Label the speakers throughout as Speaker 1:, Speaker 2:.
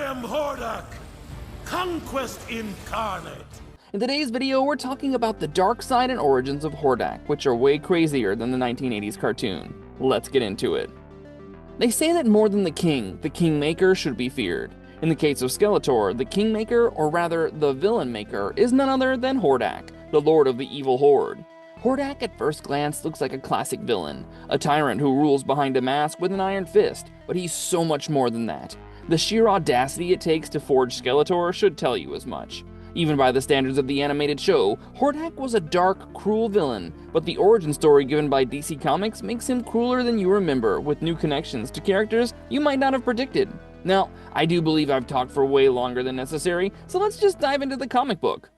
Speaker 1: am Hordak, conquest incarnate.
Speaker 2: In today's video, we're talking about the dark side and origins of Hordach, which are way crazier than the 1980s cartoon. Let's get into it. They say that more than the Kingmaker should be feared. In the case of Skeletor, the Kingmaker, or rather the Villain Maker, is none other than Hordak, the Lord of the Evil Horde. Hordak at first glance looks like a classic villain, a tyrant who rules behind a mask with an iron fist, but he's so much more than that. The sheer audacity it takes to forge Skeletor should tell you as much. Even by the standards of the animated show, Hordak was a dark, cruel villain, but the origin story given by DC Comics makes him crueler than you remember, with new connections to characters you might not have predicted. Now, I do believe I've talked for way longer than necessary, so let's just dive into the comic book.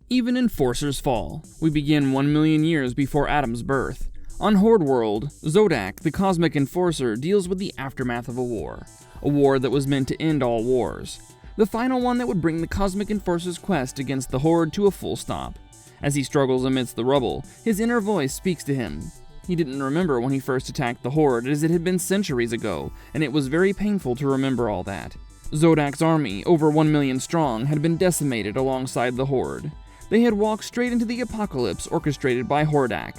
Speaker 2: Even Enforcers fall. We begin 1 million years before Adam's birth. On Horde World, Zodak, the Cosmic Enforcer, deals with the aftermath of a war that was meant to end all wars. The final one that would bring the Cosmic Enforcer's quest against the Horde to a full stop. As he struggles amidst the rubble, his inner voice speaks to him. He didn't remember when he first attacked the Horde, as it had been centuries ago, and it was very painful to remember all that. Zodak's army, over 1 million strong, had been decimated alongside the Horde. They had walked straight into the apocalypse orchestrated by Hordach.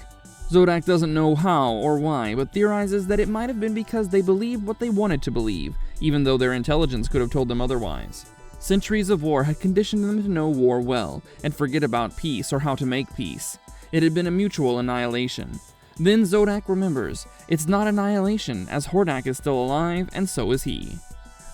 Speaker 2: Zodak doesn't know how or why, but theorizes that it might have been because they believed what they wanted to believe, even though their intelligence could have told them otherwise. Centuries of war had conditioned them to know war well, and forget about peace or how to make peace. It had been a mutual annihilation. Then Zodak remembers, it's not annihilation, as Hordach is still alive, and so is he.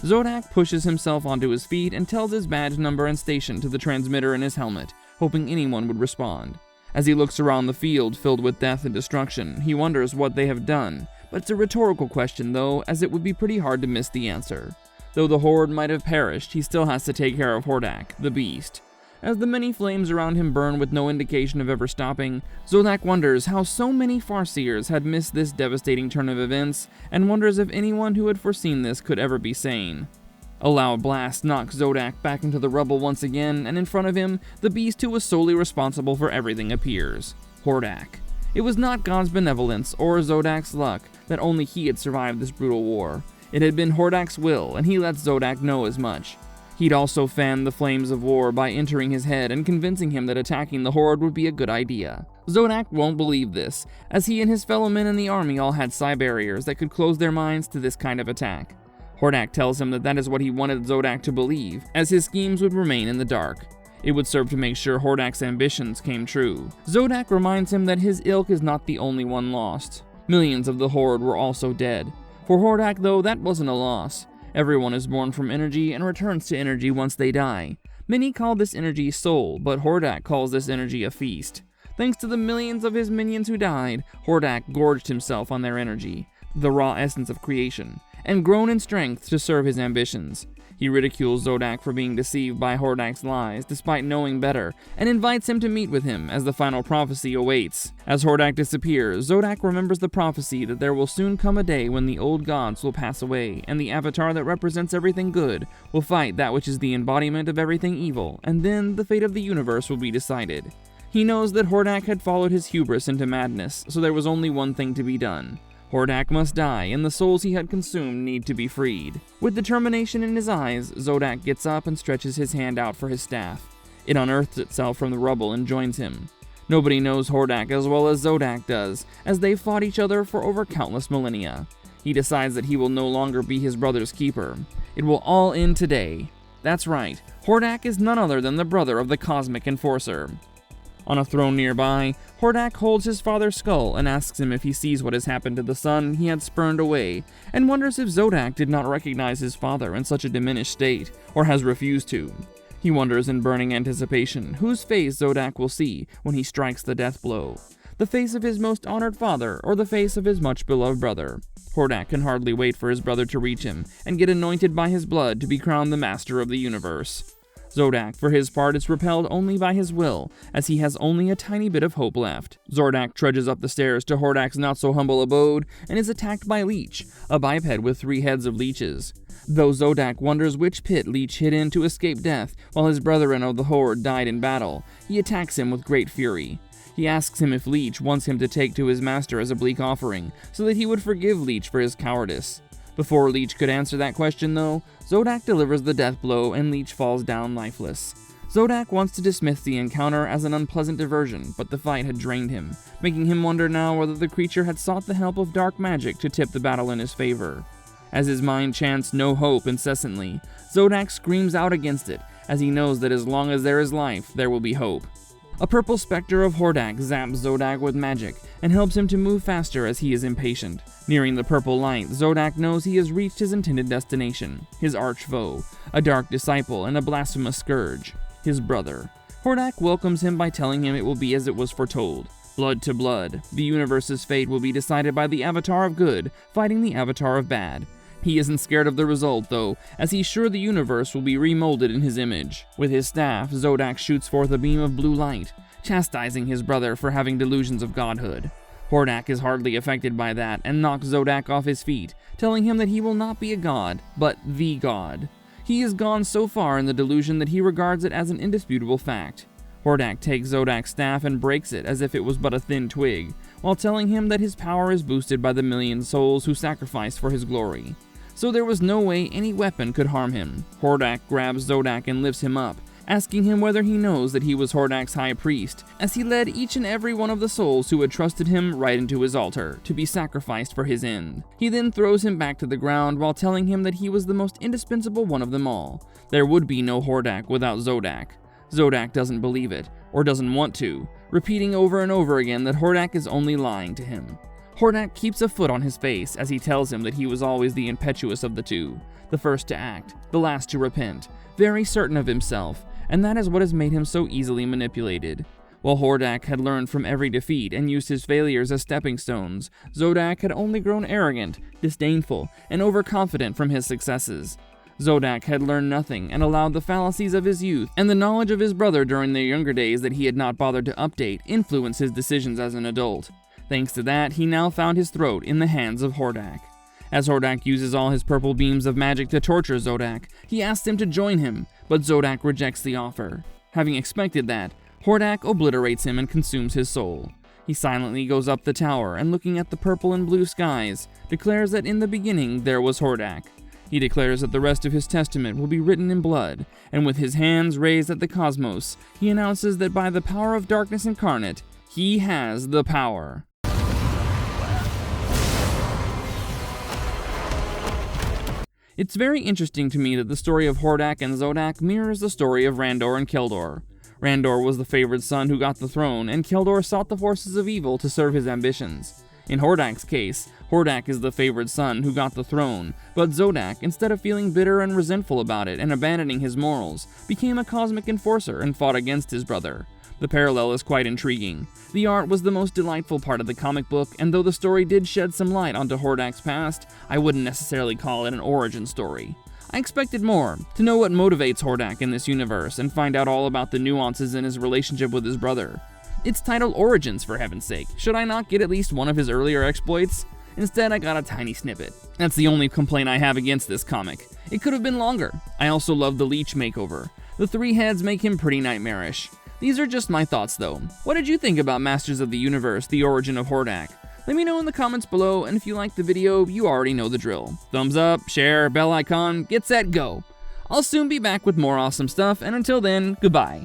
Speaker 2: Zodak pushes himself onto his feet and tells his badge number and station to the transmitter in his helmet, hoping anyone would respond. As he looks around the field filled with death and destruction, he wonders what they have done, but it's a rhetorical question though, as it would be pretty hard to miss the answer. Though the Horde might have perished, he still has to take care of Hordach, the beast. As the many flames around him burn with no indication of ever stopping, Zodak wonders how so many Farseers had missed this devastating turn of events, and wonders if anyone who had foreseen this could ever be sane. A loud blast knocks Zodak back into the rubble once again, and in front of him, the beast who was solely responsible for everything appears. Hordach. It was not God's benevolence or Zodak's luck that only he had survived this brutal war. It had been Hordach's will, and he lets Zodak know as much. He'd also fanned the flames of war by entering his head and convincing him that attacking the Horde would be a good idea. Zodak won't believe this, as he and his fellow men in the army all had psi barriers that could close their minds to this kind of attack. Hordach tells him that is what he wanted Zodak to believe, as his schemes would remain in the dark. It would serve to make sure Hordach's ambitions came true. Zodak reminds him that his ilk is not the only one lost. Millions of the Horde were also dead. For Hordach, though, that wasn't a loss. Everyone is born from energy and returns to energy once they die. Many call this energy soul, but Hordach calls this energy a feast. Thanks to the millions of his minions who died, Hordach gorged himself on their energy, the raw essence of creation, and grown in strength to serve his ambitions. He ridicules Zodak for being deceived by Hordach's lies despite knowing better, and invites him to meet with him as the final prophecy awaits. As Hordach disappears, Zodak remembers the prophecy that there will soon come a day when the old gods will pass away, and the avatar that represents everything good will fight that which is the embodiment of everything evil, and then the fate of the universe will be decided. He knows that Hordach had followed his hubris into madness, so there was only one thing to be done. Hordach must die, and the souls he had consumed need to be freed. With determination in his eyes, Zodak gets up and stretches his hand out for his staff. It unearths itself from the rubble and joins him. Nobody knows Hordach as well as Zodak does, as they've fought each other for over countless millennia. He decides that he will no longer be his brother's keeper. It will all end today. That's right, Hordach is none other than the brother of the Cosmic Enforcer. On a throne nearby, Hordach holds his father's skull and asks him if he sees what has happened to the son he had spurned away, and wonders if Zodak did not recognize his father in such a diminished state, or has refused to. He wonders in burning anticipation whose face Zodak will see when he strikes the death blow. The face of his most honored father, or the face of his much-beloved brother. Hordach can hardly wait for his brother to reach him, and get anointed by his blood to be crowned the master of the universe. Zodak, for his part, is repelled only by his will, as he has only a tiny bit of hope left. Zodak trudges up the stairs to Hordach's not-so-humble abode, and is attacked by Leech, a biped with 3 heads of leeches. Though Zodak wonders which pit Leech hid in to escape death while his brethren of the Horde died in battle, he attacks him with great fury. He asks him if Leech wants him to take to his master as a bleak offering, so that he would forgive Leech for his cowardice. Before Leech could answer that question though, Zodak delivers the death blow and Leech falls down lifeless. Zodak wants to dismiss the encounter as an unpleasant diversion, but the fight had drained him, making him wonder now whether the creature had sought the help of dark magic to tip the battle in his favor. As his mind chants "no hope" incessantly, Zodak screams out against it, as he knows that as long as there is life, there will be hope. A purple specter of Hordach zaps Zodak with magic and helps him to move faster as he is impatient. Nearing the purple light, Zodak knows he has reached his intended destination, his arch foe, a dark disciple and a blasphemous scourge, his brother. Hordach welcomes him by telling him it will be as it was foretold. Blood to blood, the universe's fate will be decided by the Avatar of Good fighting the Avatar of Bad. He isn't scared of the result, though, as he's sure the universe will be remolded in his image. With his staff, Zodak shoots forth a beam of blue light, chastising his brother for having delusions of godhood. Hordach is hardly affected by that and knocks Zodak off his feet, telling him that he will not be a god, but the god. He has gone so far in the delusion that he regards it as an indisputable fact. Hordach takes Zodak's staff and breaks it as if it was but a thin twig, while telling him that his power is boosted by the million souls who sacrificed for his glory. So there was no way any weapon could harm him. Hordach grabs Zodak and lifts him up, asking him whether he knows that he was Hordach's high priest, as he led each and every one of the souls who had trusted him right into his altar, to be sacrificed for his end. He then throws him back to the ground while telling him that he was the most indispensable one of them all. There would be no Hordach without Zodak. Zodak doesn't believe it, or doesn't want to, repeating over and over again that Hordach is only lying to him. Hordach keeps a foot on his face as he tells him that he was always the impetuous of the two, the first to act, the last to repent, very certain of himself, and that is what has made him so easily manipulated. While Hordach had learned from every defeat and used his failures as stepping stones, Zodak had only grown arrogant, disdainful, and overconfident from his successes. Zodak had learned nothing and allowed the fallacies of his youth and the knowledge of his brother during their younger days that he had not bothered to update influence his decisions as an adult. Thanks to that, he now found his throat in the hands of Hordach. As Hordach uses all his purple beams of magic to torture Zodak, he asks him to join him, but Zodak rejects the offer. Having expected that, Hordach obliterates him and consumes his soul. He silently goes up the tower and, looking at the purple and blue skies, declares that in the beginning there was Hordach. He declares that the rest of his testament will be written in blood, and with his hands raised at the cosmos, he announces that by the power of darkness incarnate, he has the power. It's very interesting to me that the story of Hordach and Zodak mirrors the story of Randor and Keldor. Randor was the favored son who got the throne, and Keldor sought the forces of evil to serve his ambitions. In Hordach's case, Hordach is the favored son who got the throne, but Zodak, instead of feeling bitter and resentful about it and abandoning his morals, became a cosmic enforcer and fought against his brother. The parallel is quite intriguing. The art was the most delightful part of the comic book, and though the story did shed some light onto Hordach's past, I wouldn't necessarily call it an origin story. I expected more, to know what motivates Hordach in this universe and find out all about the nuances in his relationship with his brother. It's titled Origins, for heaven's sake. Should I not get at least one of his earlier exploits? Instead, I got a tiny snippet. That's the only complaint I have against this comic. It could have been longer. I also love the Leech makeover. The 3 heads make him pretty nightmarish. These are just my thoughts though. What did you think about Masters of the Universe, The Origin of Hordach? Let me know in the comments below, and if you liked the video, you already know the drill. Thumbs up, share, bell icon, get set, go. I'll soon be back with more awesome stuff, and until then, goodbye.